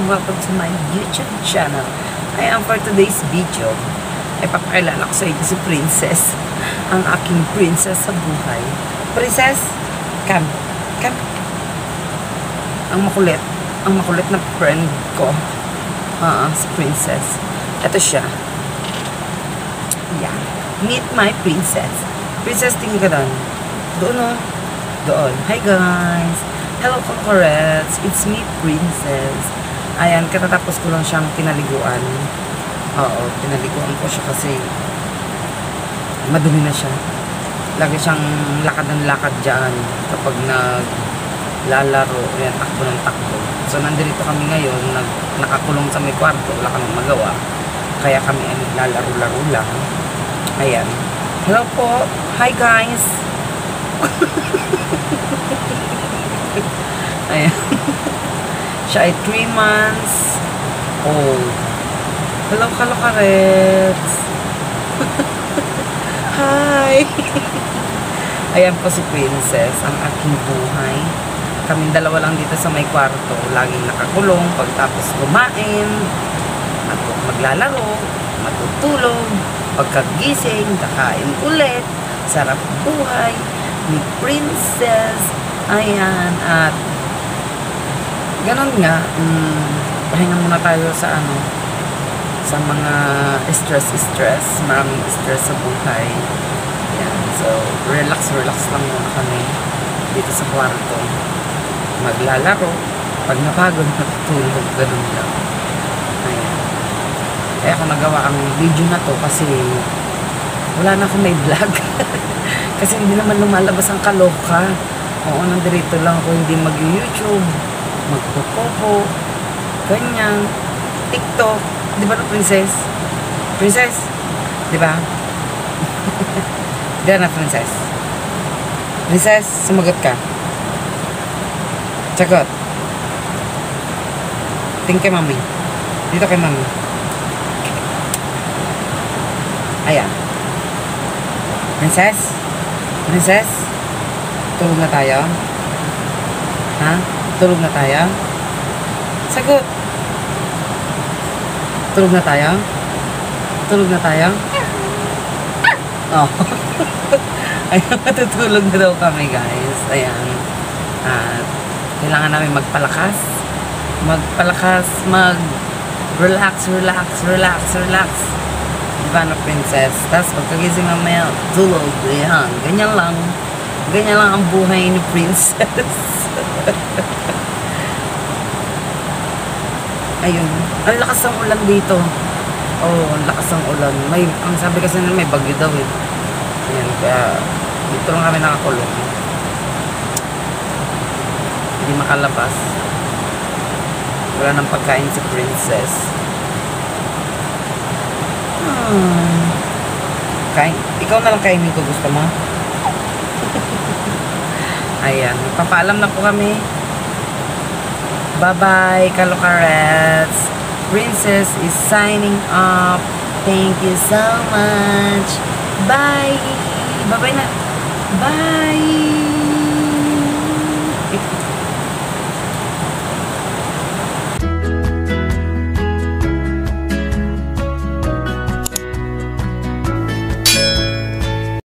welcome to my YouTube channel. For today's video, ay papakilala ko sa inyo si Princess, ang aking princess sa buhay. Princess, come. Ang makulit na friend ko. Si Princess. Ito siya. Yeah. Meet my princess. Princess, tingin ka doon. Doon o. Doon. Hi guys. Hello Concorets. It's me, Princess. Ayan, katatapos ko lang siyang pinaliguan. Oo, pinaliguan ko siya kasi madumi na siya. Lagi siyang lakad ng lakad dyan kapag naglalaro. Ayan, takbo ng takbo. So, nandito kami ngayon, nakakulong sa may kwarto. Wala kami magawa. Kaya kami ay naglalaro-laro lang. Ayan. Hello po. Hi guys. Ayan. Siya ay 3 months old. Hello, Karets. Hi. Ayan po si Princess, ang aking buhay. Kaming dalawa lang dito sa may kwarto. Laging nakakulong pagtapos kumain, at maglalaro, matutulog, pagkagising, kakain ulit. Sarap buhay ni Princess. Ayan, at ganon nga, pahinga muna tayo sa sa mga stress, maraming stress sa buhay. Ayan, so relax lang muna kami dito sa kwarto. Maglalaro, pag napagod, matutulog, ganon lang. Ayan. Kaya ako nagawa ang video na to kasi wala na akong may vlog. Kasi hindi naman lumalabas ang kaloka. Oo, nandito lang ako, hindi mag-YouTube, magpopopo, ganyan, TikTok. Di ba no, Princess? Princess? Di ba? Di na, Princess? Princess, sumagot ka. Sagot. Tingin kay Mami. Dito kay Mami. Ayan. Princess? Princess? Tulog na tayo? Ha? Tulog na tayo? Sagot. Tulog na tayo? Tulog na tayo? Oh. Ayan, matutulog na daw kami guys. Ayan. At kailangan namin magpalakas. Relax. Diba na, Princess? Tapos pagkagising mamaya, tulog. Ayan. Ganyan lang ang buhay ni Princess. Ayun. Ang lakas ng ulan dito. Oh, ang lakas ng ulan. Ang sabi kasi nila may bagyo daw eh. Ayan, kaya dito lang kami nakakulong. Hindi makalabas. Wala nang pagkain si Princess. Ikaw na lang kainin ko, gusto mo? Ayan, papaalam na po kami. Bye-bye, Kalokarets. Princess is signing off. Thank you so much. Bye. Bye-bye na. Bye.